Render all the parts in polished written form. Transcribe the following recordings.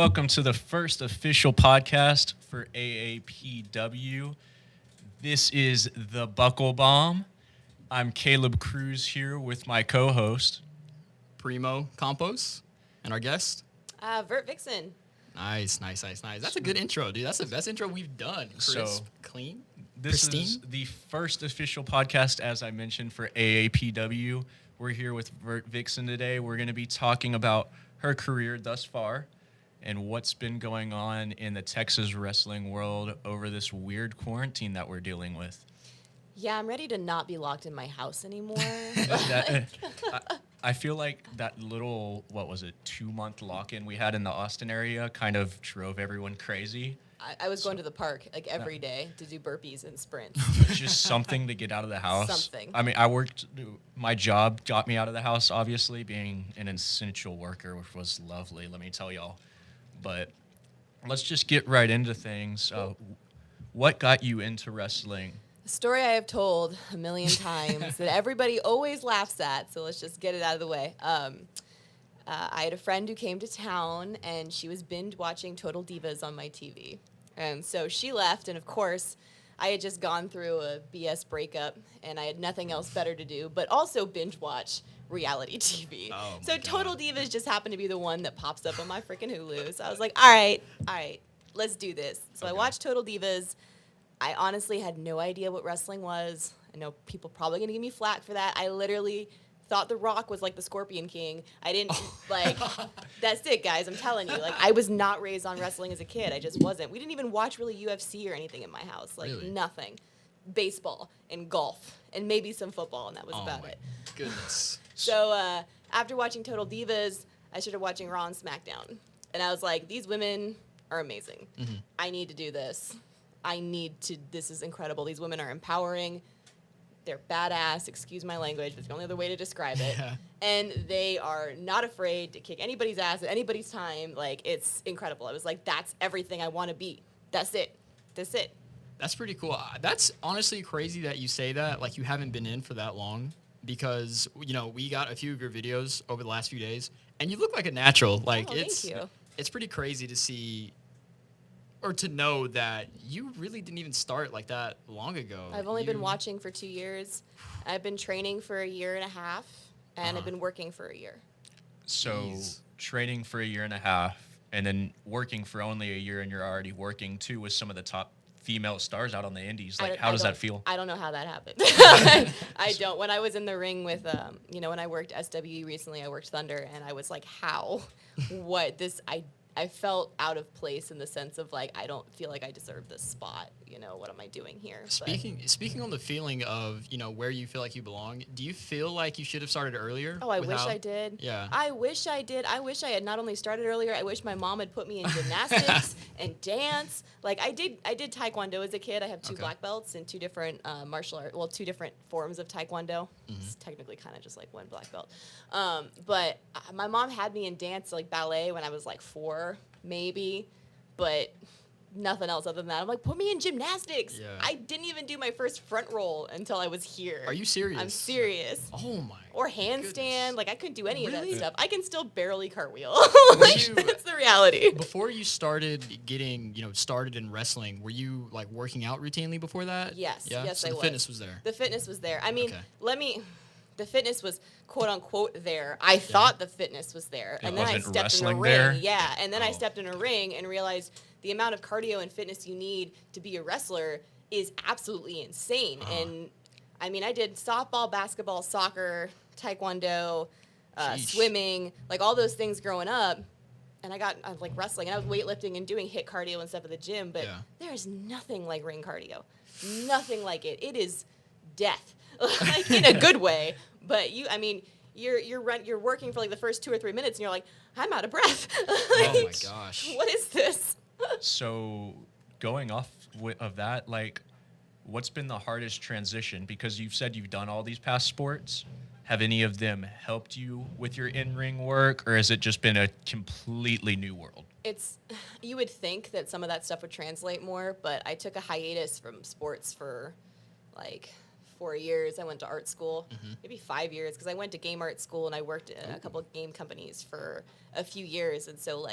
welcome to the first official podcast for AAPW. This is the Buckle Bomb. I'm Caleb Cruz here with my co-host, Primo Campos, and our guest. Vert Vixen. Nice. That's a good intro, dude. That's the best intro we've done. Crisp, clean, This pristine. is the first official podcast, as I mentioned, for AAPW. We're here with Vert Vixen today. We're going to be talking about her career thus far and what's been going on in the Texas wrestling world over this weird quarantine that we're dealing with. Yeah, I'm ready to not be locked in my house anymore. I feel like that little, 2-month lock-in we had in the Austin area kind of drove everyone crazy. I was going to the park every day to do burpees and sprints. Just something to get out of the house. Something. I mean, my job got me out of the house, obviously, being an essential worker, which was lovely, let me tell y'all. But let's just get right into things. What got you into wrestling? A story I have told a million times that everybody always laughs at, so let's just get it out of the way. I had a friend who came to town, and she was binge watching Total Divas on my TV. And so she left, and of course, I had just gone through a BS breakup, and I had nothing else better to do, but also binge watch reality TV. Oh so my Total God. Divas just happened to be the one that pops up on my freaking Hulu. So I was like, all right, let's do this. So I Okay. watched Total Divas. I honestly had no idea what wrestling was. I know people probably going to give me flack for that. I literally thought The Rock was like the Scorpion King. I didn't, that's it, guys. I'm telling you. I was not raised on wrestling as a kid. I just wasn't. We didn't even watch really UFC or anything in my house. Really? Nothing. Baseball and golf and maybe some football, and that was about my it. goodness. So after watching Total Divas, I started watching Raw and SmackDown. And I was like, these women are amazing. Mm-hmm. I need to do this. This is incredible. These women are empowering. They're badass, excuse my language, that's the only other way to describe it. Yeah. And they are not afraid to kick anybody's ass at anybody's time. It's incredible. I was like, that's everything I want to be. That's it. That's pretty cool. That's honestly crazy that you say that. Like, you haven't been in for that long because, we got a few of your videos over the last few days, and you look like a natural. Like, thank you. It's pretty crazy to see or to know that you really didn't even start like that long ago. I've only been watching for 2 years. I've been training for a year and a half, and I've been working for a year. So Jeez. training for a year and a half and then working for only a year, and you're already working, too, with some of the top female stars out on the indies. How does that feel? I don't know how that happened. I don't. When I was in the ring with, when I worked SWE recently, I worked Thunder, and I was like, how? What? I felt out of place in the sense of, I don't feel like I deserve this spot. What am I doing here? Speaking on the feeling of, where you feel like you belong, do you feel like you should have started earlier? Oh, I wish I did. Yeah. I wish I did. I wish I had not only started earlier, I wish my mom had put me in gymnastics and dance. I did Taekwondo as a kid. I have two black belts in two different two different forms of Taekwondo. Mm-hmm. It's technically kind of just like one black belt. But my mom had me in dance, ballet, when I was 4, maybe. But nothing else other than that. I'm like, put me in gymnastics. Yeah. I didn't even do my first front roll until I was here. Are you serious? I'm serious. Oh my. Or handstand. I couldn't do any of Really? that stuff. I can still barely cartwheel. You- That's the reality. Before you started getting, started in wrestling, were you working out routinely before that? Yes. Yeah? Yes, so I the was. fitness was there. The fitness was there. I mean, Okay. the fitness was quote unquote there. I thought the fitness was there. It And then I wasn't stepped in a wrestling ring. there? Yeah. And then I Oh. stepped in a ring and realized the amount of cardio and fitness you need to be a wrestler is absolutely insane. And I mean, I did softball, basketball, soccer, taekwondo, Sheesh. swimming, all those things growing up. And I got wrestling, and I was weightlifting and doing HIIT cardio and stuff at the gym, but Yeah. there is nothing like ring cardio. Nothing like it. It is death, in a good way. But you're working for the first 2 or 3 minutes, and you're like, I'm out of breath. Oh my gosh. What is this? So going off of that, what's been the hardest transition? Because you've said you've done all these past sports. Have any of them helped you with your in-ring work, or has it just been a completely new world? You would think that some of that stuff would translate more, but I took a hiatus from sports for 4 years. I went to art school, maybe 5 years, because I went to game art school and I worked at a couple of game companies for a few years. And so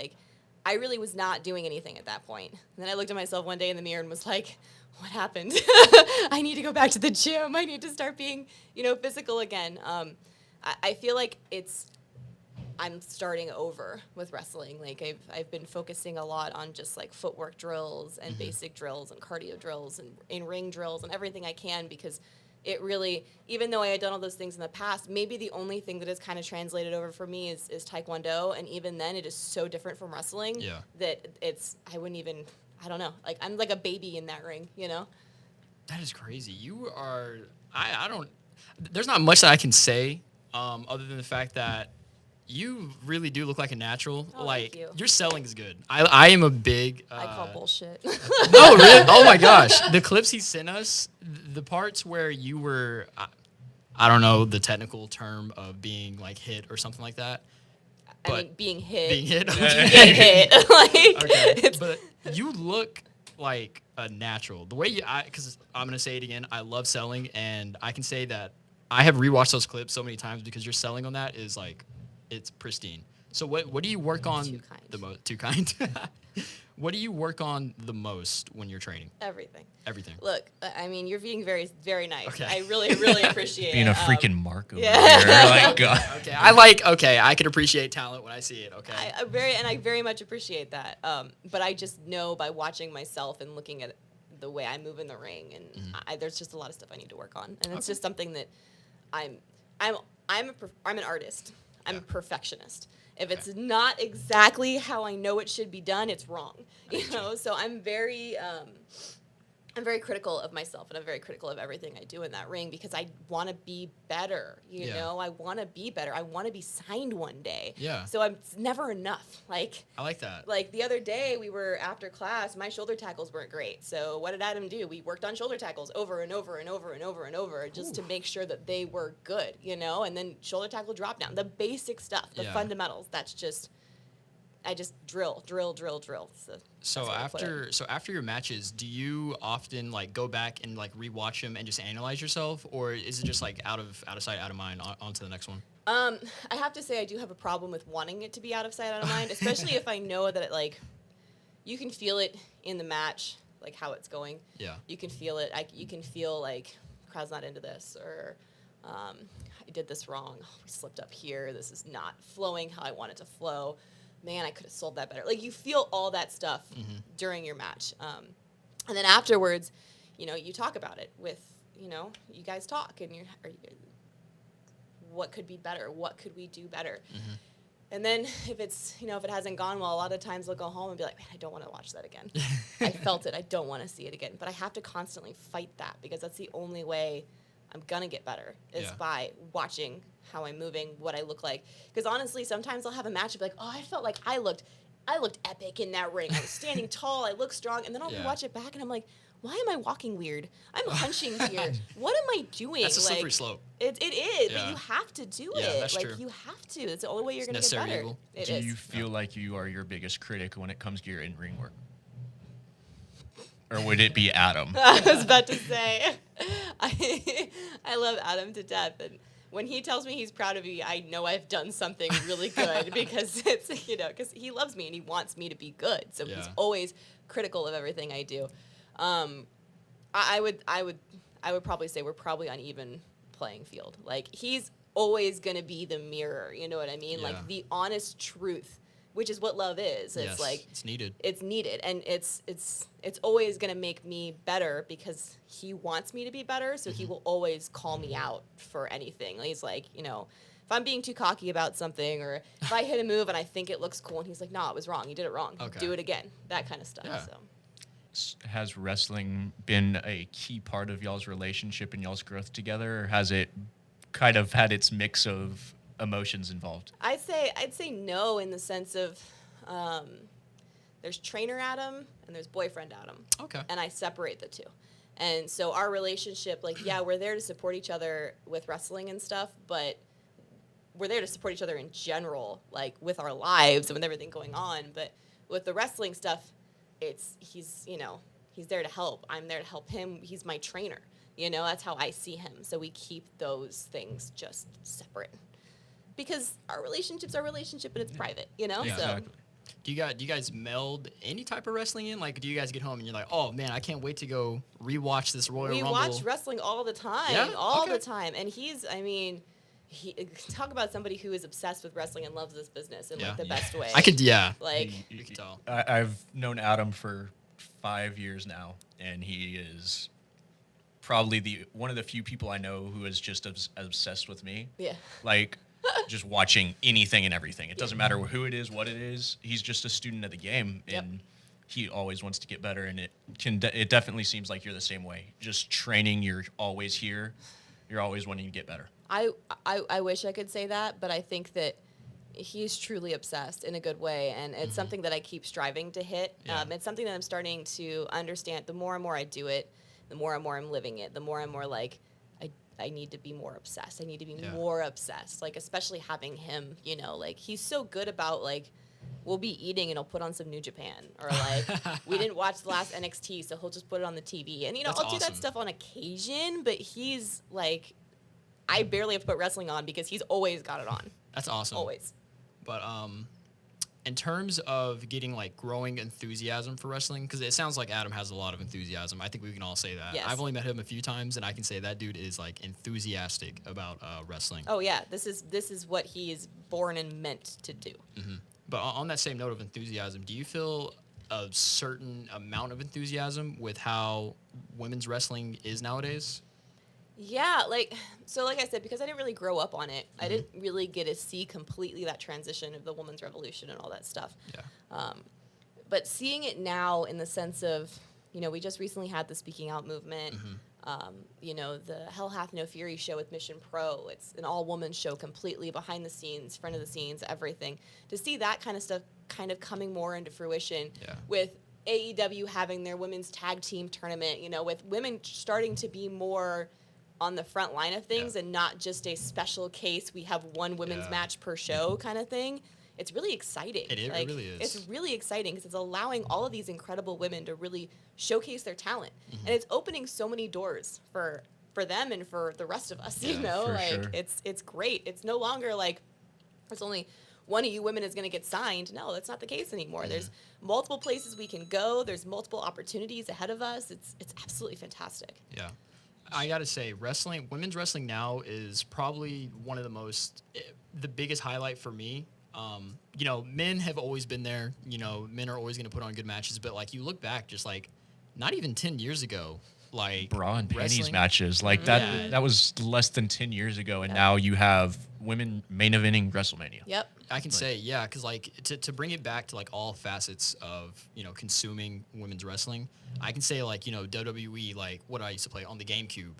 I really was not doing anything at that point. And then I looked at myself one day in the mirror and was like, what happened? I need to go back to the gym. I need to start being, physical again. I feel like I'm starting over with wrestling. Like I've been focusing a lot on just like footwork drills and basic drills and cardio drills and in-ring drills and everything I can, because it really, even though I had done all those things in the past, maybe the only thing that has kind of translated over for me is Taekwondo. And even then it is so different from wrestling that I don't know. Like I'm like a baby in that ring, That is crazy. You are, I don't, there's not much that I can say other than the fact that you really do look like a natural. Oh, like thank you. Your selling is good. I am a big. I call bullshit. No, really. Oh my gosh, the clips he sent us, the parts where you were, I don't know the technical term of being like hit or something like that. I mean, being hit. Being hit. Being hit. Like, Okay. But you look like a natural. The way because I'm gonna say it again. I love selling, and I can say that I have rewatched those clips so many times because your selling on that is like. It's pristine. So what do you work on the most? Too kind. What do you work on the most when you're training? Everything. Everything. Look, I mean, you're being very, very nice. Okay. I really, really appreciate it. Being a freaking mark over yeah. there. Like, God. Okay, I can appreciate talent when I see it. Okay. I very much appreciate that. But I just know by watching myself and looking at the way I move in the ring, and there's just a lot of stuff I need to work on, and it's just something that I'm an artist. I'm a perfectionist. If it's not exactly how I know it should be done, it's wrong. So I'm very critical of myself, and I'm very critical of everything I do in that ring, because I want to be better. I want to be better. I want to be signed one day. Yeah. So it's never enough. Like, I like that. Like the other day, we were after class. My shoulder tackles weren't great. So what did Adam do? We worked on shoulder tackles over and over and over and over and over, just to make sure that they were good. And then shoulder tackle drop down, the basic stuff, the fundamentals. That's just. I just drill. So after your matches, do you often like go back and like rewatch them and just analyze yourself, or is it just like out of sight, out of mind, on to the next one? I have to say I do have a problem with wanting it to be out of sight, out of mind, especially if I know that you can feel it in the match, like how it's going. Yeah. You can feel it. You can feel like crowd's not into this, or I did this wrong. Oh, we slipped up here. This is not flowing how I want it to flow. Man, I could have sold that better. Like, you feel all that stuff during your match. And then afterwards, you talk about it with, you guys talk, and what could be better? What could we do better? And then if it's, if it hasn't gone well, a lot of times they'll go home and be like, man, I don't want to watch that again. I felt it. I don't want to see it again. But I have to constantly fight that, because that's the only way I'm going to get better is by watching how I'm moving, what I look like. Because honestly, sometimes I'll have a match and be like, oh, I felt like I looked epic in that ring. I was standing tall. I looked strong. And then I'll watch it back and I'm like, why am I walking weird? I'm hunching here. What am I doing? That's a slippery slope. It is, but you have to do it. That's true. You have to. It's the only way you're going to get better. Evil. Do you feel like you are your biggest critic when it comes to your in-ring work? Or would it be Adam? I was about to say, I love Adam to death. And when he tells me he's proud of me, I know I've done something really good, because it's, because he loves me and he wants me to be good. So he's always critical of everything I do. I would probably say we're probably on even playing field. Like, he's always going to be the mirror. You know what I mean? Yeah. Like, the honest truth, which is what love is. It's like, it's needed. It's needed, and it's always going to make me better, because he wants me to be better, so he will always call me out for anything. He's like, if I'm being too cocky about something, or if I hit a move and I think it looks cool and he's like, no, it was wrong. You did it wrong. Okay. Do it again. That kind of stuff. Yeah. So. Has wrestling been a key part of y'all's relationship and y'all's growth together, or has it kind of had its mix of emotions involved? I'd say no, in the sense of there's trainer Adam and there's boyfriend Adam. Okay. And I separate the two. And so our relationship, like, we're there to support each other with wrestling and stuff, but we're there to support each other in general, like with our lives and with everything going on. But with the wrestling stuff, he's there to help. I'm there to help him. He's my trainer. That's how I see him. So we keep those things just separate, because our relationship's our relationship and it's private, Yeah, so. exactly. Do you guys meld any type of wrestling in? Like, do you guys get home and you're like, oh man, I can't wait to go rewatch this Royal We Rumble? watch wrestling all the time, Yeah? all Okay. the time, and he talk about somebody who is obsessed with wrestling and loves this business in like the best way. I could, yeah. like You can tell. I've known Adam for 5 years now, and he is probably one of the few people I know who is just obsessed with me. yeah. Like, just watching anything and everything. It doesn't matter who it is, what it is. He's just a student of the game, Yep. and he always wants to get better. And it definitely seems like you're the same way. Just training, you're always here. You're always wanting to get better. I wish I could say that, but I think that he's truly obsessed in a good way, and it's something that I keep striving to hit. Yeah. It's something that I'm starting to understand. The more and more I do it, the more and more I'm living it, the more and more like I need to be more obsessed. I need to be more obsessed, like especially having him, you know, like he's so good about like we'll be eating and he'll put on some New Japan, or like we didn't watch the last NXT, so he'll just put it on the TV. And you know, That's I'll do that awesome. stuff on occasion, but he's like I barely have to put wrestling on because he's always got it on. That's awesome. Always. But in terms of getting like growing enthusiasm for wrestling, because it sounds like Adam has a lot of enthusiasm. I think we can all say that. Yes. I've only met him a few times, and I can say that dude is like enthusiastic about wrestling. Oh yeah, this is what he is born and meant to do. But on that same note of enthusiasm, do you feel a certain amount of enthusiasm with how women's wrestling is nowadays? Yeah, like I said, because I didn't really grow up on it, I didn't really get to see completely that transition of the women's revolution and all that stuff. Yeah. But seeing it now in the sense of, you know, we just recently had the Speaking Out movement. You know, the Hell Hath No Fury show with Mission Pro. It's an all-woman show completely, behind the scenes, front of the scenes, everything. To see that kind of stuff kind of coming more into fruition with AEW having their women's tag team tournament, you know, with women starting to be more on the front line of things and not just a special case, we have one women's match per show kind of thing. It's really exciting. It really is. It's really exciting because it's allowing all of these incredible women to really showcase their talent. And it's opening so many doors for them and for the rest of us, you know? for Like sure. it's great. It's no longer like there's only one of you women is going to get signed. No, that's not the case anymore. There's multiple places we can go. There's multiple opportunities ahead of us. It's absolutely fantastic. Yeah. I gotta say, women's wrestling now is probably one of the biggest highlight for me. You know, men have always been there. You know, men are always going to put on good matches. But like, you look back, just like, not even 10 years ago, like Bra and panties wrestling- matches like that. Yeah. That was less than 10 years ago, and now you have women main eventing WrestleMania. Yep. I can say, yeah, because like to bring it back to like all facets of, you know, consuming women's wrestling, I can say like, you know, WWE, like what I used to play on the GameCube.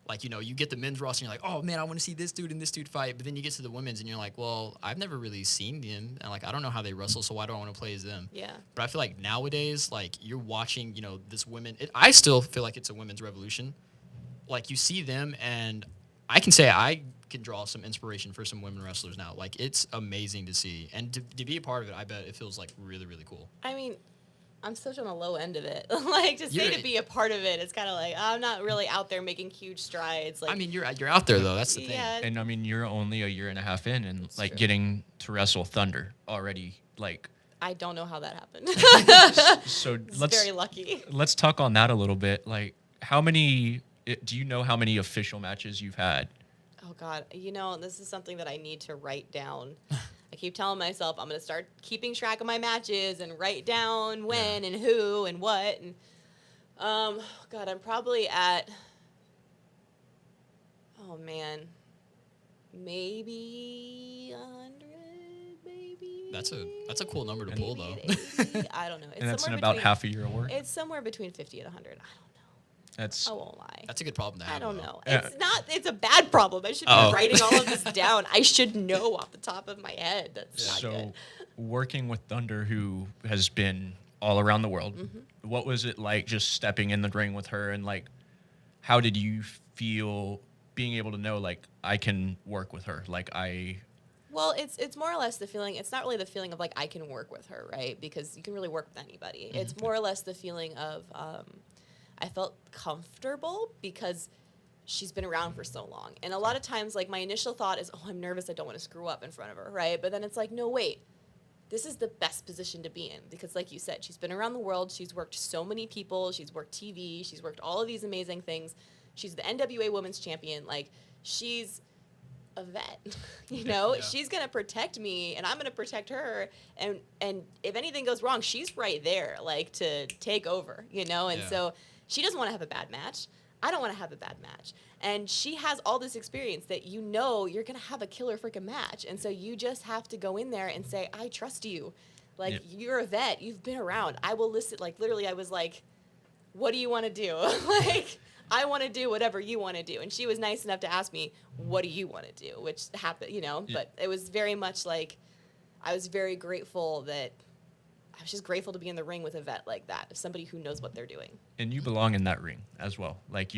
Like, you know, you get the men's roster and you're like, oh man, I want to see this dude and this dude fight. But then you get to the women's and you're like, well, I've never really seen them. And like, I don't know how they wrestle, so why do I want to play as them? Yeah. But I feel like nowadays, like you're watching, you know, this I still feel like it's a women's revolution. Like you see them, and I can say I can draw some inspiration for some women wrestlers now. Like it's amazing to see, and to be a part of it, I bet it feels like really, really cool. I mean, I'm such on the low end of it. Like to say to be a part of it, it's kind of like I'm not really out there making huge strides. Like I mean, you're out there though. That's the thing. yeah, And I mean, you're only a year and a half in, and That's like true. getting to wrestle Thunder already. Like, I don't know how that happened. so It's let's very lucky. let's talk on that a little bit. Like, do you know how many official matches you've had? Oh God, you know, this is something that I need to write down. I keep telling myself I'm going to start keeping track of my matches and write down when and who and what. And God, I'm probably at, oh man, maybe 100, maybe. That's a cool number to pull though. maybe 80. I don't know. It's And that's in somewhere about between- half a year of work. It's somewhere between 50 and 100. I don't know. That's I won't lie. That's a good problem to have. I don't though. know. Yeah. It's not. It's a bad problem. I should be Oh. writing all of this down. I should know off the top of my head. That's not so good. working with Thunder, who has been all around the world. Mm-hmm. What was it like just stepping in the ring with her, and like, how did you feel being able to know like I can work with her? Like Well, it's more or less the feeling. It's not really the feeling of like I can work with her, right? Because you can really work with anybody. Mm-hmm. It's more or less the feeling of I felt comfortable because she's been around for so long. And a lot of times, like my initial thought is, oh, I'm nervous. I don't want to screw up in front of her, right? But then it's like, no, wait. this is the best position to be in because, like you said, she's been around the world. She's worked so many people. She's worked TV. She's worked all of these amazing things. She's the NWA Women's Champion. Like, she's a vet, you know? Yeah. She's going to protect me, and I'm going to protect her. And if anything goes wrong, she's right there, like, to take over, you know? And so she doesn't want to have a bad match. I don't want to have a bad match. And she has all this experience that you know you're going to have a killer freaking match. And so you just have to go in there and say, I trust you. Like, you're a vet. You've been around. I will listen. Like, literally, I was like, what do you want to do? Like, I want to do whatever you want to do. And she was nice enough to ask me, what do you want to do? Which happened, you know. But it was very much like, I was very grateful that, I was just grateful to be in the ring with a vet like that, somebody who knows what they're doing. And you belong in that ring as well. Like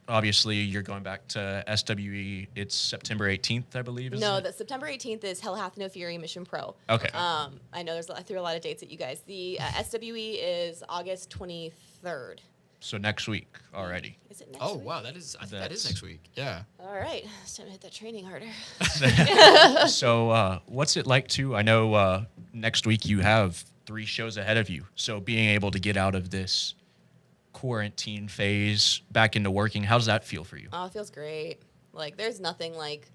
obviously you're going back to SWE. It's September 18th, I believe. No, the September 18th is Hell Hath No Fury Mission Pro. Okay. I know I threw a lot of dates at you guys. The SWE is August 23rd. So next week already. Is it next week? Oh, wow. That is next week. Yeah. All right. It's time to hit that training harder. So what's it like to, I know next week you have 3 shows ahead of you. So being able to get out of this quarantine phase back into working, how does that feel for you? Oh, it feels great. Like, there's nothing like,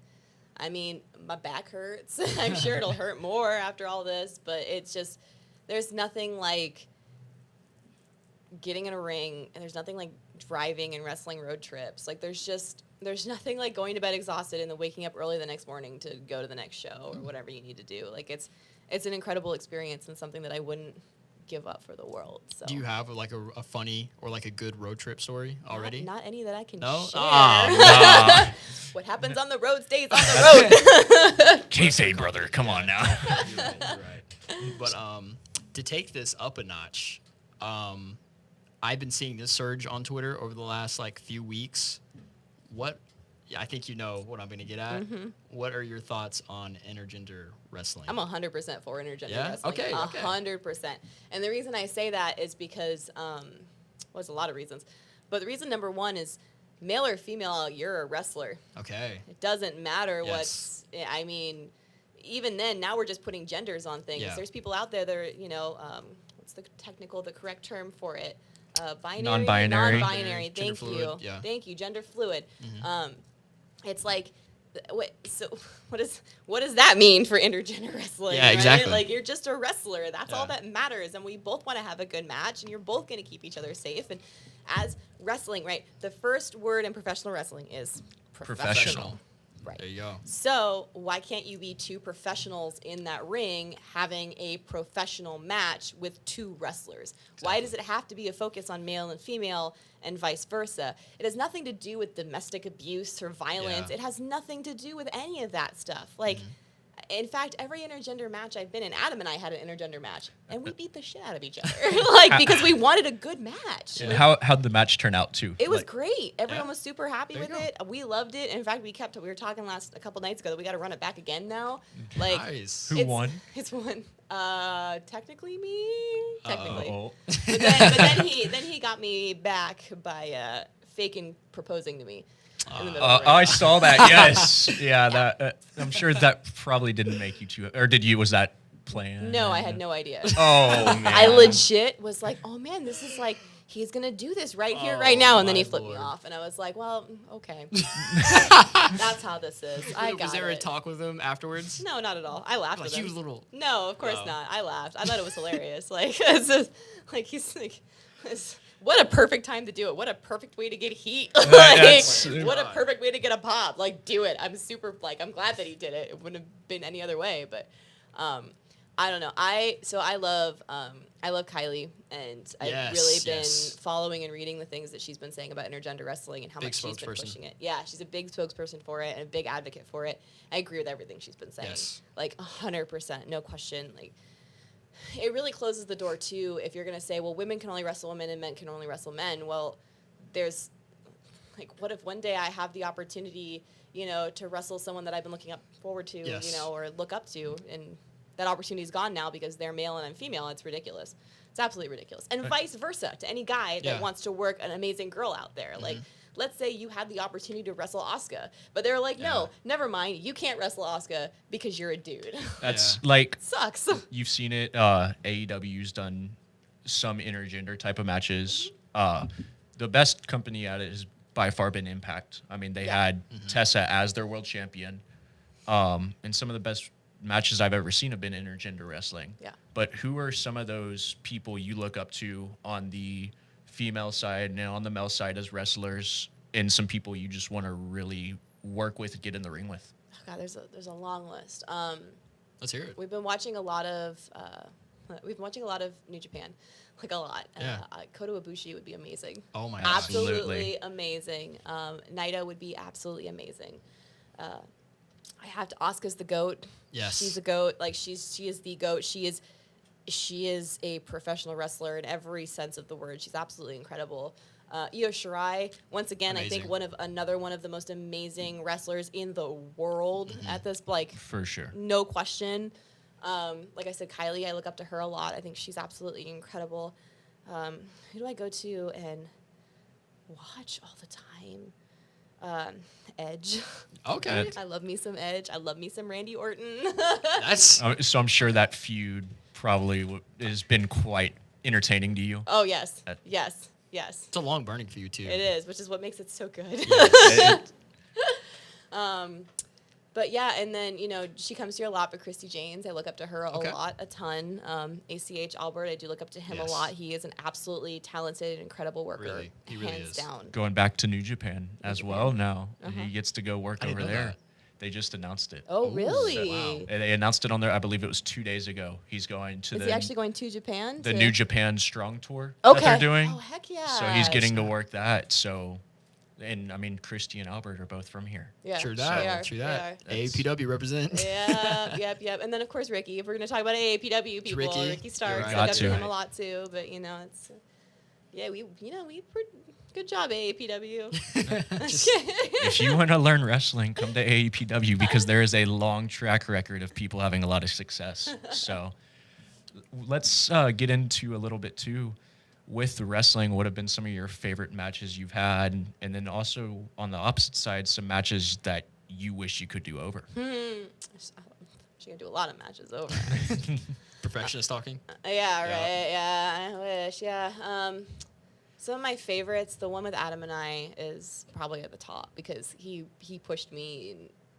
I mean, my back hurts. I'm sure it'll hurt more after all this, but it's just, there's nothing like getting in a ring, and there's nothing like driving and wrestling road trips. Like, there's nothing like going to bed exhausted and then waking up early the next morning to go to the next show or whatever you need to do. Like, it's an incredible experience and something that I wouldn't give up for the world. So. Do you have like a funny or like a good road trip story already? Not any that I can No? share. What happens on the road stays on the road. Casey, brother, come on now. You're right. But to take this up a notch, I've been seeing this surge on Twitter over the last like few weeks. I think you know what I'm going to get at. Mm-hmm. What are your thoughts on intergender wrestling? I'm 100% for intergender wrestling. Okay. 100%. And the reason I say that is because, there's a lot of reasons. But the reason number one is male or female, you're a wrestler. Okay. It doesn't matter I mean, even then, now we're just putting genders on things. Yeah. There's people out there that are, what's the correct term for it? Binary? Non-binary. Non-binary. Thank fluid, you. yeah. Thank you. Gender fluid. Mm-hmm. It's like, what does that mean for intergender wrestling? Yeah, exactly. Right? Like, you're just a wrestler. That's all Yeah. that matters. And we both want to have a good match, and you're both going to keep each other safe. And as wrestling, right, the first word in professional wrestling is professional. Right. There you go. So why can't you be 2 professionals in that ring having a professional match with 2 wrestlers? Exactly. Why does it have to be a focus on male and female and vice versa? It has nothing to do with domestic abuse or violence. Yeah. It has nothing to do with any of that stuff. Like, in fact, every intergender match I've been in, Adam and I had an intergender match, and we beat the shit out of each other, like, because we wanted a good match. And how'd the match turn out too? It was great. Everyone was super happy There with you go. it. We loved it. In fact, we were talking a couple nights ago that we got to run it back again now. Like, Nice. Who won? It's won. Technically me. Technically. Oh. But then he got me back by faking proposing to me. In the middle of the ring. I saw that. Yes. Yeah. That. I'm sure that probably didn't make you too. Or did you? Was that planned? No, I had no idea. Oh man. I legit was like, oh man, this is like, he's gonna do this right here, right now, and then he flipped me off, and I was like, well, okay, that's how this is. I got it. Was there a talk with him afterwards? No, not at all. I laughed Like with him. he was a little. No, of course Oh. not. I laughed. I thought it was hilarious. Like, it's just, like he's like, what a perfect time to do it. What a perfect way to get heat. What a perfect way to get a pop. Like, do it. I'm super, like, I'm glad that he did it. It wouldn't have been any other way, but I don't know. I love Kylie, and I've really been following and reading the things that she's been saying about intergender wrestling and how much she's been pushing it. Yeah, she's a big spokesperson for it and a big advocate for it. I agree with everything she's been saying. Yes. Like 100%, no question. Like, it really closes the door too if you're gonna say, well, women can only wrestle women and men can only wrestle men. Well, there's like, what if one day I have the opportunity, to wrestle someone that I've been looking forward to, or look up to, and that opportunity's gone now because they're male and I'm female. It's ridiculous. It's absolutely ridiculous. And vice versa to any guy that wants to work an amazing girl out there. let's say you had the opportunity to wrestle Asuka, but they're like, no, never mind, you can't wrestle Asuka because you're a dude. That's like Sucks. you've seen it. AEW's done some intergender type of matches. The best company at it has by far been Impact. I mean, they had Tessa as their world champion, and some of the best matches I've ever seen have been intergender wrestling. Yeah. But who are some of those people you look up to on the female side and on the male side as wrestlers, and some people you just want to really work with, get in the ring with? Oh, God, there's a long list. Let's hear it. We've been watching a lot of New Japan, like a lot. Yeah. Kota Ibushi would be amazing. Oh my gosh. Absolutely amazing. Naito would be absolutely amazing. I have to. Asuka's the GOAT. Yes. She's a GOAT. Like she is the GOAT. She is a professional wrestler in every sense of the word. She's absolutely incredible. Io Shirai, once again, Amazing. I think another one of the most amazing wrestlers in the world at this, like, For sure. no question. Like I said, Kylie, I look up to her a lot. I think she's absolutely incredible. Who do I go to and watch all the time? Edge. Okay. I love me some Edge. I love me some Randy Orton. That's So I'm sure that feud probably has been quite entertaining to you. Oh, yes. That- Yes. it's a long burning for you too. It is, which is what makes it so good. It- But yeah, and then, she comes here a lot, but Christy Janes, I look up to her a lot, a ton. ACH Albert, I do look up to him a Yes. lot. He is an absolutely talented and incredible worker. Really. He really hands is. down. Going back to New Japan as Japan. well now. Uh-huh. He gets to go work I didn't over know there. that. They just announced it. Oh, Ooh, really? wow. And they announced it on there, I believe it was 2 days ago. He's going to Is he actually going to Japan? the to- New Japan Strong Tour Okay. that they're doing. Oh, heck yeah. So he's getting to work that. So, and I mean, Christy and Albert are both from here. Yeah, True they that. are, True they that. are. AAPW represent. Yep. And then, of course, Ricky. If we're going to talk about AAPW people, Ricky Starks. right. I Got got to to. him a lot, too. But, it's... Yeah, we good job, AAPW. Just- If you want to learn wrestling, come to AAPW because there is a long track record of people having a lot of success. So let's get into a little bit too with wrestling. What have been some of your favorite matches you've had? And then also on the opposite side, some matches that you wish you could do over. She's going to do a lot of matches over. Perfectionist talking. Yeah, right. Yeah, I wish. Yeah. Some of my favorites, the one with Adam and I, is probably at the top because he pushed me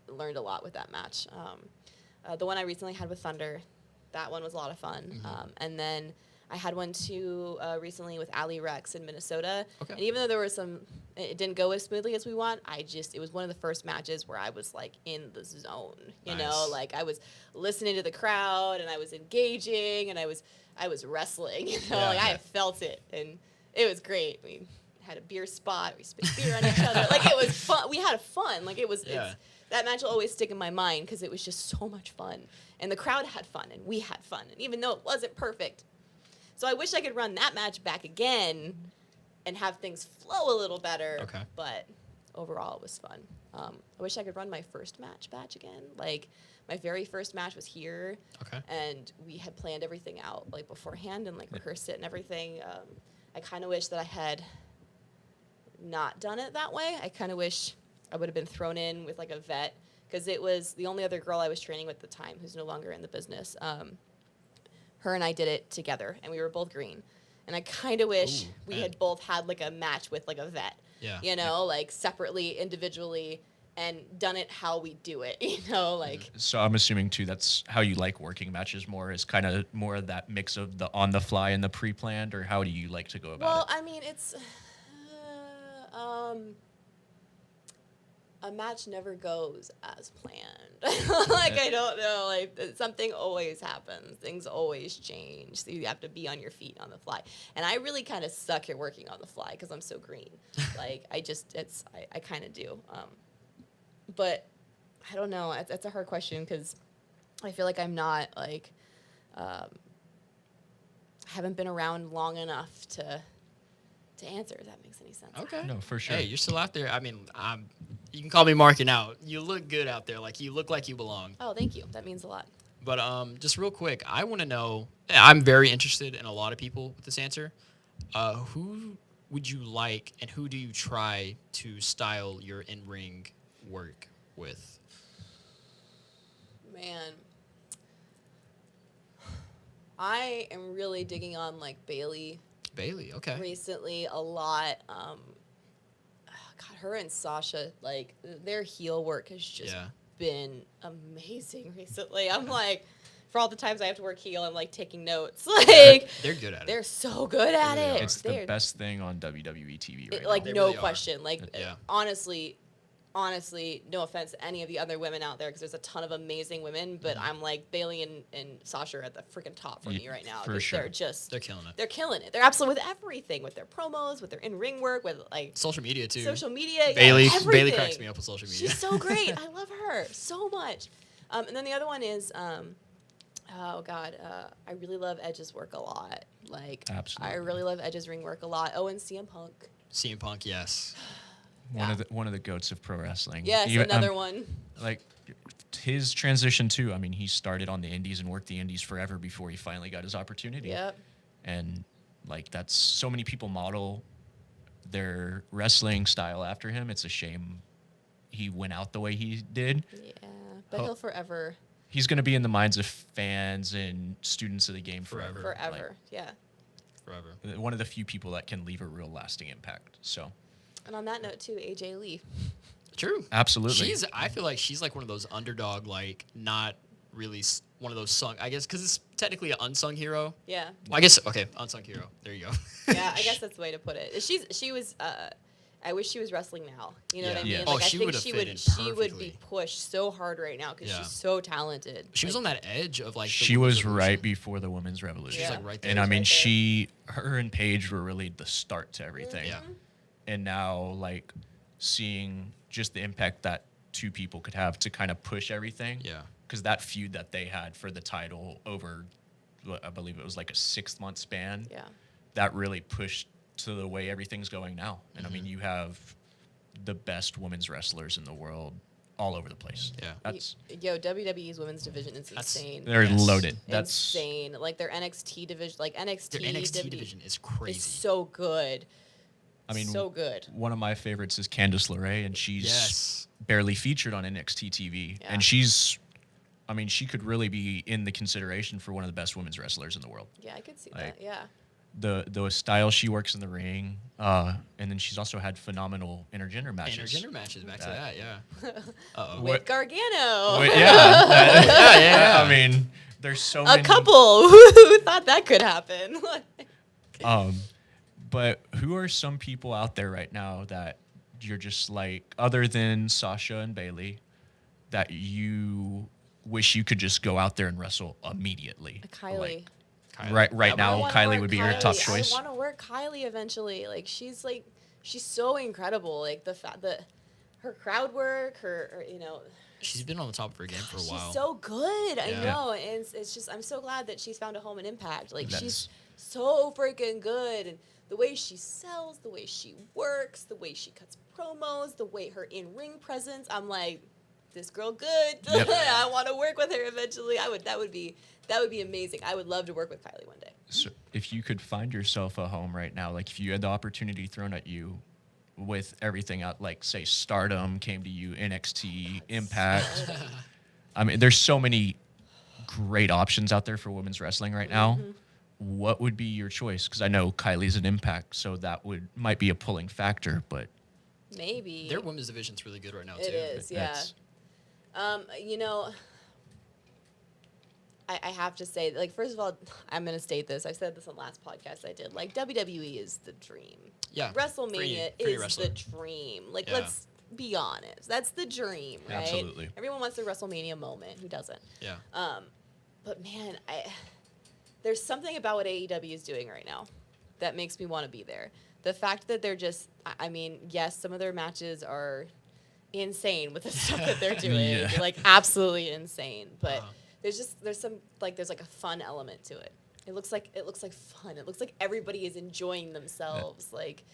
and learned a lot with that match. The one I recently had with Thunder, that one was a lot of fun. And then I had one too recently with Ali Rex in Minnesota. Okay. And even though there was it didn't go as smoothly as we want, it was one of the first matches where I was like in the zone, you know, Nice. like I was listening to the crowd and I was engaging and I was wrestling, you know, Yeah. like I felt it and it was great. We had a beer spot, we spit beer on each other. Like it was fun. We had fun. Like that match will always stick in my mind because it was just so much fun. And the crowd had fun and we had fun. And even though it wasn't perfect, so I wish I could run that match back again and have things flow a little better. Okay. But overall, it was fun. I wish I could run my first match again. Like, my very first match was here. Okay. And we had planned everything out, like, beforehand and, like, rehearsed it and everything. I kind of wish that I had not done it that way. I kind of wish I would have been thrown in with, like, a vet. Because it was the only other girl I was training with at the time who's no longer in the business. Her and I did it together, and we were both green. And I kind of wish we had both had, like, a match with, like, a vet. Yeah. You know, like, separately, individually, and done it how we do it, you know, like. So I'm assuming too that's how you like working matches more, is kind of more of that mix of the on the fly and the pre-planned, or how do you like to go about Well, it? I mean, it's a match never goes as planned. Like, I don't know, like, something always happens. Things always change. So you have to be on your feet on the fly. And I really kind of suck at working on the fly because I'm so green. Like, I kind of do. But I don't know. That's a hard question because I feel like I'm not, like, I haven't been around long enough to answer, if that makes any sense. Okay. No, for sure. Hey, you're still out there. I mean, you can call me marking out. You look good out there. Like, you look like you belong. Oh, thank you. That means a lot. But just real quick, I want to know. I'm very interested in a lot of people with this answer. Who would you like, and who do you try to style your in-ring work with? Man, I am really digging on like Bailey Bailey, okay. recently a lot. God, her and Sasha, like their heel work has just been amazing recently. I'm like, for all the times I have to work heel, I'm like taking notes. Like they're good at it. They're so good at it. It's the best thing on WWE TV right now. Like They no really question. Like honestly, no offense to any of the other women out there, because there's a ton of amazing women, but I'm like Bailey and Sasha are at the freaking top for me right now. For sure. They're killing it. They're killing it. They're absolutely with everything, with their promos, with their in-ring work, with like social media too. Bailey cracks me up with social media. She's so great. I love her so much. And then the other one is oh God, I really love Edge's work a lot. Like, absolutely, I really love Edge's ring work a lot. Oh, and CM Punk. CM Punk, yes. One of the goats of pro wrestling. Yes, another one. Like his transition too. I mean, he started on the indies and worked the indies forever before he finally got his opportunity. Yep. And like that's so many people model their wrestling style after him. It's a shame he went out the way he did. Yeah, but he'll forever. He's going to be in the minds of fans and students of the game forever. Forever, yeah. Forever. One of the few people that can leave a real lasting impact. So. And on that note, too, AJ Lee. True. Absolutely. I feel like she's like one of those underdog, like not really one of those sung, I guess, because it's technically an unsung hero. Yeah. Well, I guess, okay, unsung hero. There you go. Yeah, I guess that's the way to put it. She was, I wish she was wrestling now. You know what I mean? Yeah. Like, Oh, I she think would have she fit would in she would be perfectly. pushed so hard right now because she's so talented. She was on that edge of like. She was right before the women's Yeah. revolution. She's like right there. And I mean, right her and Paige were really the start to everything. Yeah. And now, like, seeing just the impact that two people could have to kind of push everything. Yeah. Because that feud that they had for the title over, I believe it was like a 6-month span. Yeah. That really pushed to the way everything's going now. And I mean, you have the best women's wrestlers in the world all over the place. Yeah. That's WWE's women's division is insane. they're loaded. That's insane. Like their NXT division, like NXT, Their NXT division is crazy. It's so good. I mean, so good. One of my favorites is Candice LeRae, and she's barely featured on NXT TV. Yeah. And she could really be in the consideration for one of the best women's wrestlers in the world. Yeah, I could see Like, that. Yeah. The style she works in the ring, and then she's also had phenomenal intergender matches. Intergender matches, back to that, yeah. Uh-oh. With Gargano. Yeah. I mean, there's so many. A couple who thought that could happen. But who are some people out there right now that you're just like, other than Sasha and Bailey, that you wish you could just go out there and wrestle immediately? Kylie. Like, Kylie. Right now, Kylie would be your top choice. I want to work Kylie eventually. Like she's so incredible. Like the fact that her crowd work, her She's been on the top of her game for a while. She's so good. I Yeah. know, and it's just I'm so glad that she's found a home in Impact. Like That's- she's so freaking good, and the way she sells, the way she works, the way she cuts promos, the way her in-ring presence. I'm like, this girl good. Yep. I want to work with her eventually. That would be amazing. I would love to work with Kylie one day. So if you could find yourself a home right now, like if you had the opportunity thrown at you with everything out, like say Stardom came to you, NXT, Impact. I mean, there's so many great options out there for women's wrestling right now. What would be your choice? Because I know Kylie's an Impact, so that might be a pulling factor, but Maybe. Their women's division's really good right now, too. It is, yeah. that's- I have to say, like, first of all, I'm going to state this. I said this on the last podcast I did. Like, WWE is the dream. Yeah. WrestleMania Free is wrestler. the dream. Like, Yeah. let's be honest. That's the dream, right? Absolutely. Everyone wants their WrestleMania moment. Who doesn't? Yeah. But, man, there's something about what AEW is doing right now that makes me want to be there. The fact that they're just, I mean, yes, some of their matches are insane with the stuff that they're doing. Yeah. Like, absolutely insane. But Uh-huh. there's like a fun element to it. It looks like fun. It looks like everybody is enjoying themselves. Like,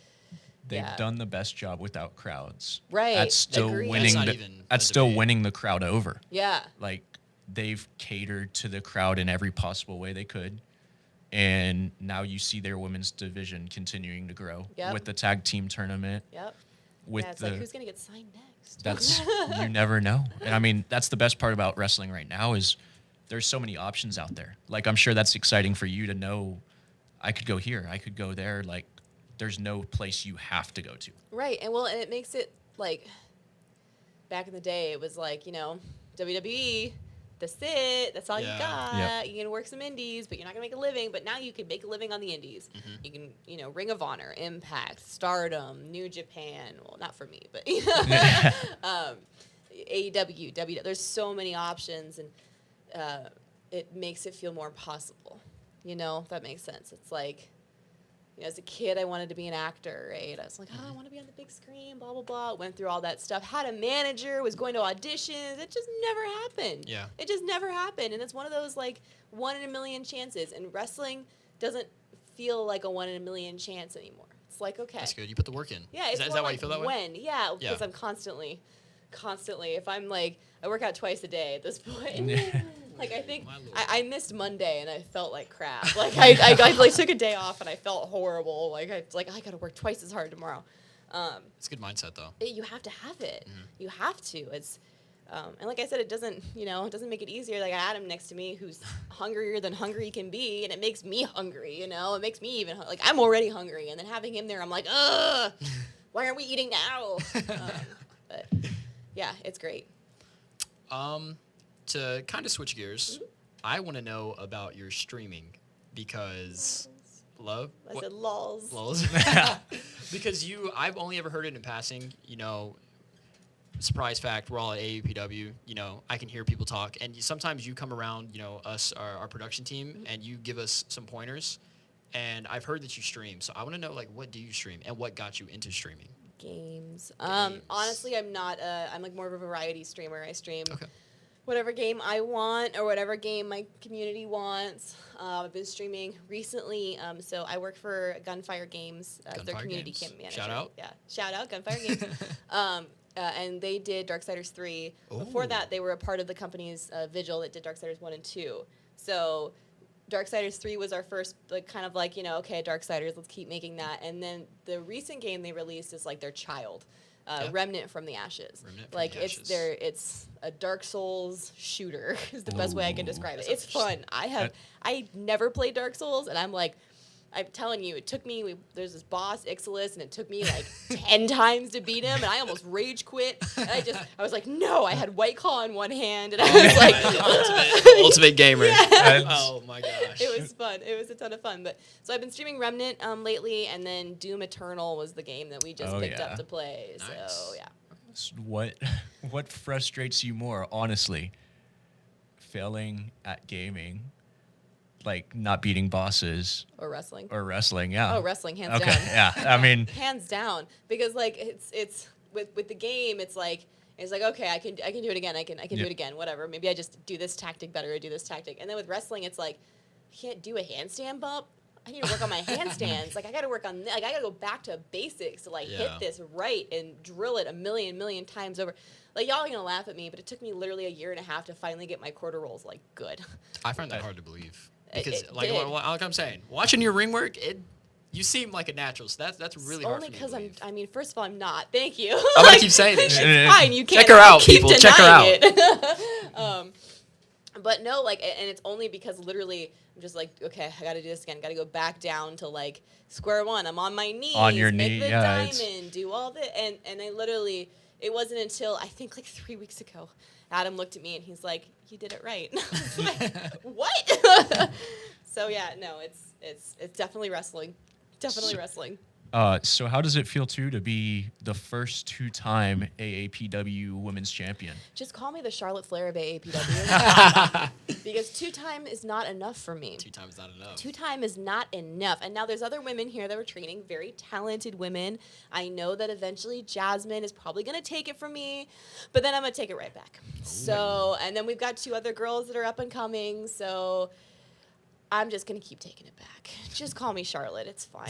They've done the best job without crowds. Right. That's still Agreed. winning. That's not even That's a still debate. winning the crowd over. yeah. Like they've catered to the crowd in every possible way they could, and now you see their women's division continuing to grow Yep. with the tag team tournament. Yep. With yeah, it's the like who's gonna get signed next? that's you never know. And I mean, that's the best part about wrestling right now is there's so many options out there. Like I'm sure that's exciting for you to know I could go here, I could go there. Like there's no place you have to go to. Right, and well, and it makes it like back in the day, it was like, WWE, that's it, that's all you Yeah. got. Yep. You can work some indies, but you're not gonna make a living. But now you can make a living on the indies. You can, Ring of Honor, Impact, Stardom, New Japan. Well, not for me, but AEW, WWE. There's so many options, and it makes it feel more possible. If that makes sense. It's like, as a kid, I wanted to be an actor, right? I was like, I want to be on the big screen, blah, blah, blah. Went through all that stuff. Had a manager, was going to auditions. It just never happened. Yeah. It just never happened. And it's one of those, like, 1 in a million chances. And wrestling doesn't feel like a 1 in a million chance anymore. It's like, okay. That's good. You put the work in. Yeah, Is it's that more why like you feel that way? when. Yeah, Yeah. because I'm constantly. If I'm like, I work out twice a day at this point. Like I think My lord. I missed Monday and I felt like crap. Like I like took a day off and I felt horrible. Like I gotta work twice as hard tomorrow. It's a good mindset though. You have to have it. You have to. It's and like I said, it doesn't make it easier. Like I had him next to me, who's hungrier than hungry can be, and it makes me hungry. It makes me even like I'm already hungry, and then having him there, I'm like, ugh, why aren't we eating now? But yeah, it's great. To kind of switch gears, I want to know about your streaming because love. I said lols. Lols. Because I've only ever heard it in passing. Surprise fact, we're all at AAPW. I can hear people talk, and sometimes you come around, us, our production team, and you give us some pointers. And I've heard that you stream, so I want to know, like, what do you stream, and what got you into streaming? Games. Honestly, I'm not. I'm like more of a variety streamer. I stream whatever game I want or whatever game my community wants. I've been streaming recently. So I work for Gunfire Games, their Gunfire community Games. camp manager. Shout out. Yeah, shout out Gunfire Games. And they did Darksiders 3. Before Ooh. that, they were a part of the company's Vigil that did Darksiders 1 and 2. So Darksiders 3 was our first, like, kind of like, okay, Darksiders, let's keep making that. And then the recent game they released is like their child, Remnant from the Ashes. Remnant from like the it's Ashes. it's a Dark Souls shooter is the best way I can describe it. That It's sounds fun. I never played Dark Souls, and I'm telling you, it took me, there's this boss, Ixalis, and it took me like 10 times to beat him, and I almost rage quit. And I was like, no, I had White Claw in one hand, and I was like, ultimate gamer. Yeah. Oh my gosh. It was fun. It was a ton of fun. But so I've been streaming Remnant lately, and then Doom Eternal was the game that we just picked up to play. Nice. So yeah. What frustrates you more, honestly? Failing at gaming, like not beating bosses, Or wrestling. yeah. Oh, wrestling, hands Okay, down. yeah. I mean, hands down, because like it's with the game, it's like okay, I can do it again. I can do it again. Whatever. Maybe I just do this tactic better or do this tactic. And then with wrestling, it's like I can't do a handstand bump. I need to work on my handstands. Like I got to work on. Like I got to go back to basics to hit this right and drill it a million times over. Like y'all are gonna laugh at me, but it took me literally 1.5 years to finally get my quarter rolls like good. I find that hard to believe because, It like did. I'm saying, watching your ring work, you seem like a natural. So that's really hard Only for me to because believe. I mean, first of all, I'm not. Thank you. I'm gonna keep saying this. It's fine. You can't Check her out, keep people. Check her denying it. But no, like, and it's only because literally I'm just like, okay, I got to do this again. Got to go back down to like square one. I'm on my knees. On your make knee, the yeah, diamond, do all this, and I literally, it wasn't until I think like 3 weeks ago, Adam looked at me and he's like, you did it right. I was like, what? So yeah, no, it's definitely wrestling. Definitely wrestling. so how does it feel to be the first 2-time AAPW Women's Champion? Just call me the Charlotte Flair of AAPW. Because 2-time is not enough for me. 2 times not enough. 2-time is not enough. And now there's other women here that we're training, very talented women. I know that eventually Jasmine is probably going to take it from me, but then I'm going to take it right back. So, and then we've got 2 other girls that are up and coming. So I'm just gonna keep taking it back. Just call me Charlotte. It's fine.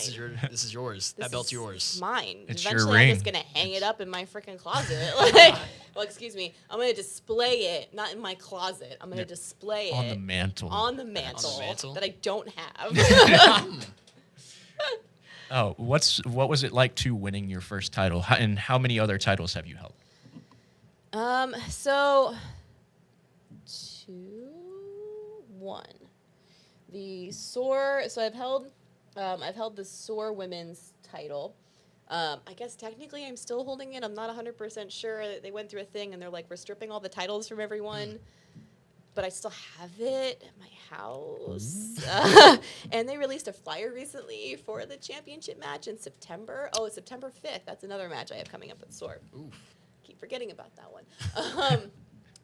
This is yours. That belt's yours. It's mine. It's your Eventually, ring. I'm just gonna hang it up in my freaking closet. Like, well, excuse me. I'm gonna display it, not in my closet. I'm gonna display it On the mantle. On the mantle that I don't have. Oh, what was it like to winning your first title, and how many other titles have you held? So 1. The SOAR. So I've held the SOAR women's title. I guess technically I'm still holding it. I'm not 100% sure. They went through a thing and they're like, we're stripping all the titles from everyone. But I still have it at my house. And they released a flyer recently for the championship match in September. Oh, it's September 5th. That's another match I have coming up at SOAR. Oof. Keep forgetting about that one.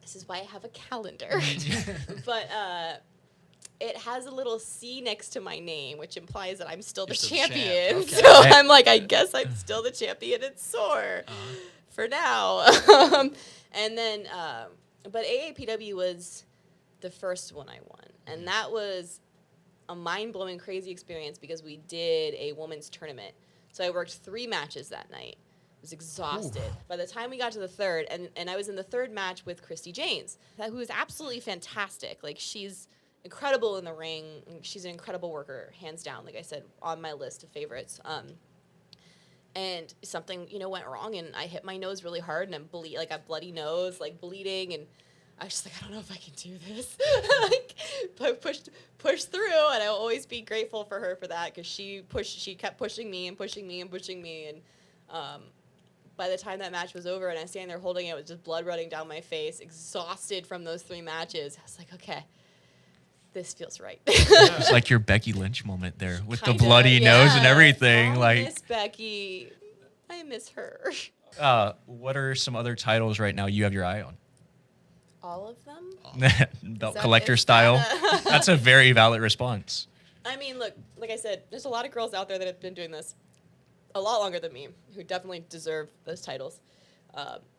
This is why I have a calendar. But it has a little C next to my name, which implies that I'm still the still the champ. champion. Okay. So I'm like, I guess I'm still the champion at SOAR for now. And then, but AAPW was the first one I won. And that was a mind-blowing, crazy experience because we did a women's tournament. So I worked 3 matches that night. I was exhausted. Ooh. By the time we got to the third, and I was in the third match with Christy Janes, who is absolutely fantastic. Like, she's incredible in the ring. She's an incredible worker, hands down. Like I said, on my list of favorites. And something, went wrong, and I hit my nose really hard, and I'm a bloody nose, like bleeding, and I was just like, I don't know if I can do this. Like, push through, and I'll always be grateful for her for that because she kept pushing me and pushing me and pushing me, and by the time that match was over and I was standing there holding it with just blood running down my face, exhausted from those 3 matches, I was like, okay, this feels right. It's like your Becky Lynch moment there with the bloody nose and everything. I miss Becky. I miss her. What are some other titles right now you have your eye on? All of them? Belt collector style. That's a very valid response. I mean, look, like I said, there's a lot of girls out there that have been doing this a lot longer than me who definitely deserve those titles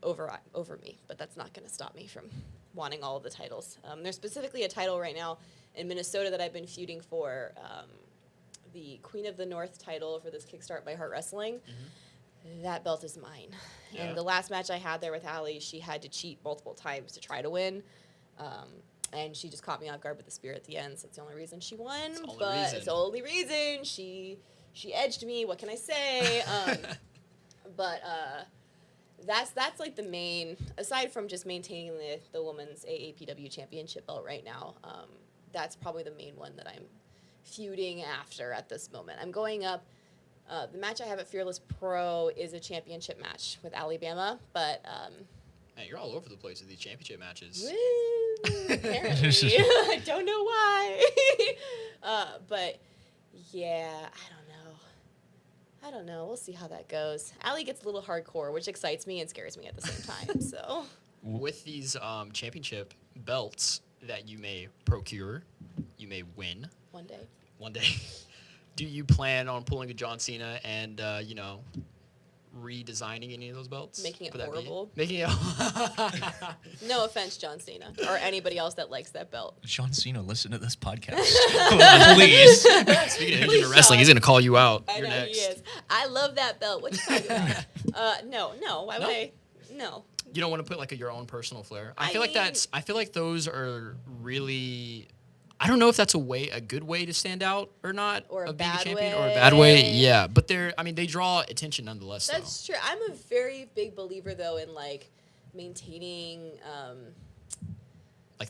over me. But that's not going to stop me from wanting all of the titles. There's specifically a title right now in Minnesota that I've been feuding for, the Queen of the North title for this Kickstart by Heart Wrestling. Mm-hmm. That belt is mine. Yeah. And the last match I had there with Allie, she had to cheat multiple times to try to win. And she just caught me off guard with the spear at the end, so that's the only reason she won. It's the only reason. She edged me. What can I say? But that's like the main, aside from just maintaining the women's AAPW championship belt right now, that's probably the main one that I'm feuding after at this moment. I'm going up. The match I have at Fearless Pro is a championship match with Alabama, but man, you're all over the place with these championship matches. Woo, apparently. I don't know why. But yeah, I don't know. We'll see how that goes. Allie gets a little hardcore, which excites me and scares me at the same time. So, with these championship belts that you may procure, you may win one day. Do you plan on pulling a John Cena and redesigning any of those belts? Making it horrible. Making it. No offense, John Cena, or anybody else that likes that belt. John Cena, listen to this podcast, please. Speaking of intergender wrestling, he's gonna call you out. I You're know next. he is. I love that belt. What you talking about? No. Why would I? No. You don't want to put your own personal flair. I feel like those are really. I don't know if that's a good way to stand out or not, or a being bad champion, way. or a bad way. Yeah, but they draw attention nonetheless. That's true. I'm a very big believer though in maintaining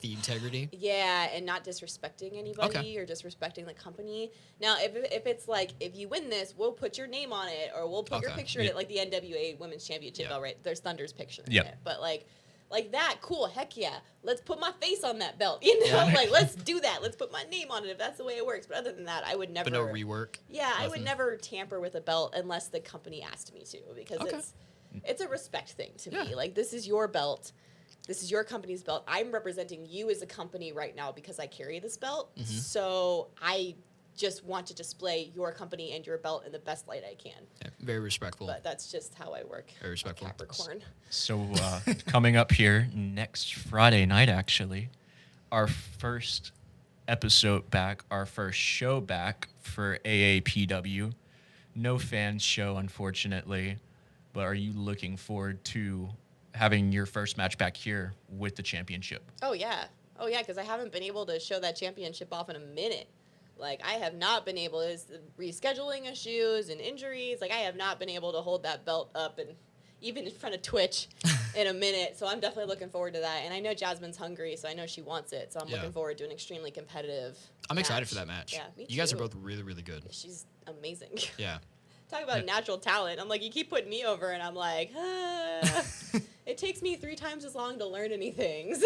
the integrity. Yeah, and not disrespecting anybody or disrespecting the company. Now, if it's if you win this, we'll put your name on it, or we'll put your picture in it, like the NWA Women's Championship belt, right? There's Thunder's picture in it, but like that, cool, heck yeah. Let's put my face on that belt, let's do that. Let's put my name on it if that's the way it works. But other than that, I would never. But no rework. Yeah, nothing. I would never tamper with a belt unless the company asked me to, because it's a respect thing to me. Like, this is your belt. This is your company's belt. I'm representing you as a company right now because I carry this belt. Mm-hmm. So I just want to display your company and your belt in the best light I can. Yeah, very respectful. But that's just how I work. Very respectful. Capricorn. So coming up here next Friday night, actually, our first episode back, our first show back for AAPW. No fans show, unfortunately, but are you looking forward to having your first match back here with the championship? Oh yeah, because I haven't been able to show that championship off in a minute. Like I have not been able. Is rescheduling issues and injuries. Like I have not been able to hold that belt up and even in front of Twitch in a minute. So I'm definitely looking forward to that. And I know Jasmine's hungry, so I know she wants it. So I'm looking forward to an extremely competitive. I'm excited for that match. Yeah, me too. You guys are both really, really good. She's amazing. Yeah. Talk about natural talent. I'm like, you keep putting me over, and I'm like, it takes me 3 times as long to learn anything.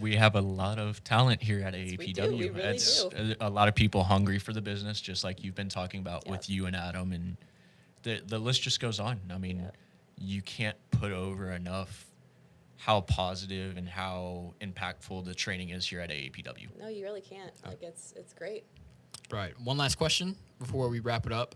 We have a lot of talent here at AAPW. We do. We really do. A lot of people hungry for the business, just like you've been talking about with you and Adam, and the list just goes on. I mean, you can't put over enough how positive and how impactful the training is here at AAPW. No, you really can't. Like it's great. Right. One last question before we wrap it up.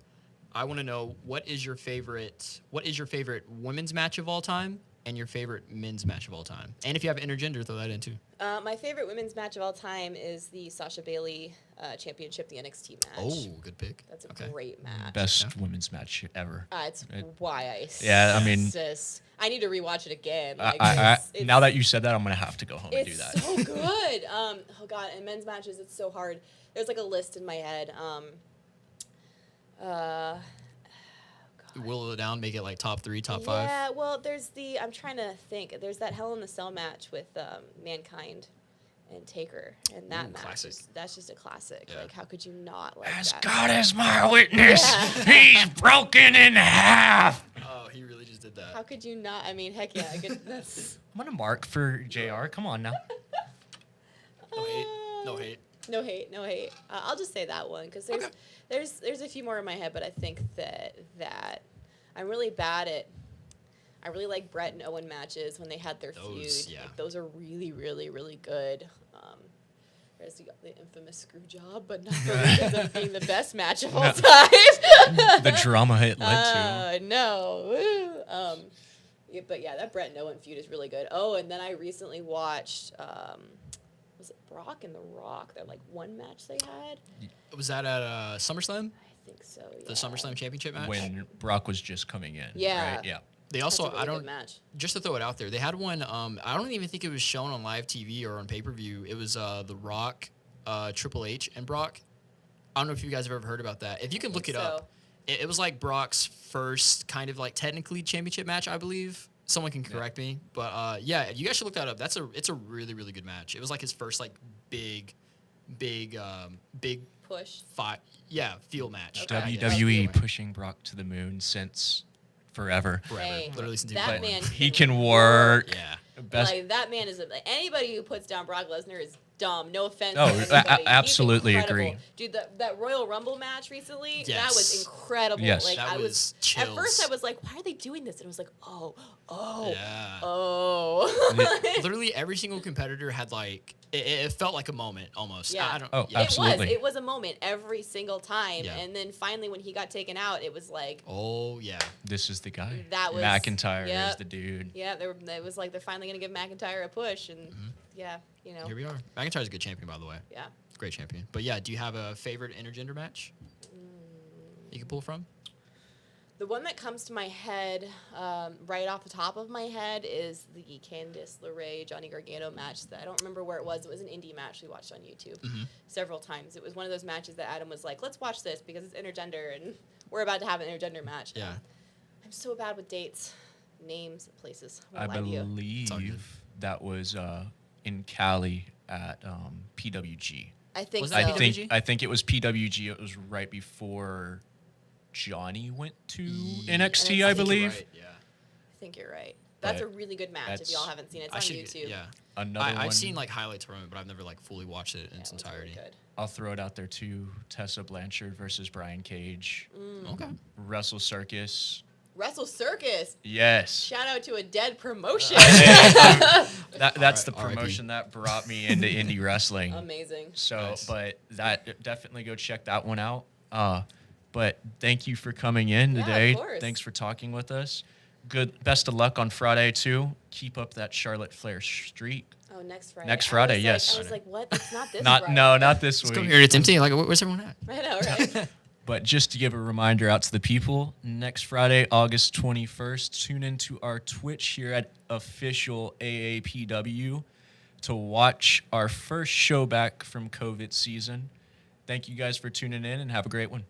I want to know what is your favorite women's match of all time and your favorite men's match of all time? And if you have intergender, throw that in too. My favorite women's match of all time is the Sasha Bailey championship, the NXT match. Oh, good pick. That's a great match. Best women's match ever. It's why I mean, I need to rewatch it again. Like, it's now that you said that, I'm gonna have to go home and do that. It's so good. Oh god, in men's matches, it's so hard. There's like a list in my head. Whittle it down, make it like top 3, top 5. Yeah, well, I'm trying to think. There's that Hell in the Cell match with Mankind and Taker, and that match that's just a classic. Yeah. Like, how could you not like As that? God is my witness, he's broken in half. Oh, he really just did that. How could you not? I mean, heck yeah, that's. I'm gonna mark for JR. Come on now. No hate. No hate. No hate, no hate. I'll just say that one because there's a few more in my head, but I think that I'm really bad at. I really like Brett and Owen matches when they had their feud. Yeah. Like, those are really, really, really good. There's the infamous screw job, but not for reasons of being the best match of all time. The drama it led to. No. Woo. But yeah, that Brett and Owen feud is really good. Oh, and then I recently watched. Was it Brock and The Rock? That like one match they had. Was that at SummerSlam? I think so. Yeah. The SummerSlam Championship match? When Brock was just coming in. Yeah. Right? Yeah. They also, That's a really good match. Just to throw it out there, they had one, I don't even think it was shown on live TV or on pay-per-view. It was The Rock, Triple H, and Brock. I don't know if you guys have ever heard about that. If you can look it up, it was like Brock's first kind of like technically championship match, I believe. Someone can correct me. But yeah, you guys should look that up. It's a really, really good match. It was like his first like big push. Field match. Okay. WWE pushing Brock to the moon since forever. Forever. Hey, Literally since that he was man born. He can work. Yeah. Best. Like that man is anybody who puts down Brock Lesnar is dumb. No offense. Oh, to anybody. He's absolutely incredible. agree. Dude, that Royal Rumble match recently, that Yes. was incredible. Yes. Like That I was at chills. first I was like, why are they doing this? And it was like, oh. Yeah. Literally every single competitor had like it felt like a moment almost. Yeah. Absolutely. It was a moment every single time. Yeah. And then finally when he got taken out, it was like, Oh yeah. This is the guy. That was- McIntyre yep. is the dude. yeah, it was like they're finally gonna give McIntyre a push, and yeah, you know, Here we are. McIntyre's a good champion, by the way. yeah. Great champion. But yeah, do you have a favorite intergender match you can pull from? The one that comes to my head, right off the top of my head, is the Candice LeRae Johnny Gargano match. That I don't remember where it was. It was an indie match we watched on YouTube several times. It was one of those matches that Adam was like, "Let's watch this because it's intergender and we're about to have an intergender match." Yeah. I'm so bad with dates, names, places. I won't lie to you. believe that was in Cali at PWG. I think Was so. that I PWG? think I think it was PWG. It was right before Johnny went to NXT, I believe. Right, yeah. I think you're right. That's But a really good match. If y'all haven't seen it, it's I on should, YouTube. yeah. Another one. I've seen like highlights from it, but I've never like fully watched it in Yeah, its it was entirety. Really good. I'll throw it out there too. Tessa Blanchard versus Brian Cage. Okay. Wrestle Circus. Wrestle Circus. Yes. Shout out to a dead promotion. That's the R.I.P. promotion that brought me into indie wrestling. Amazing. So, Nice. but that definitely go check that one out. But thank you for coming in Yeah, of today. course. Thanks for talking with us. Best of luck on Friday too. Keep up that Charlotte Flair streak. Oh next Friday. Next Friday, I was yes. I was like, what? It's not this Not Friday. no, not this Let's week. come here and it's empty. Like, where's everyone at? I know, right? But just to give a reminder out to the people, next Friday, August 21st, tune into our Twitch here at official AAPW to watch our first show back from COVID season. Thank you guys for tuning in and have a great one.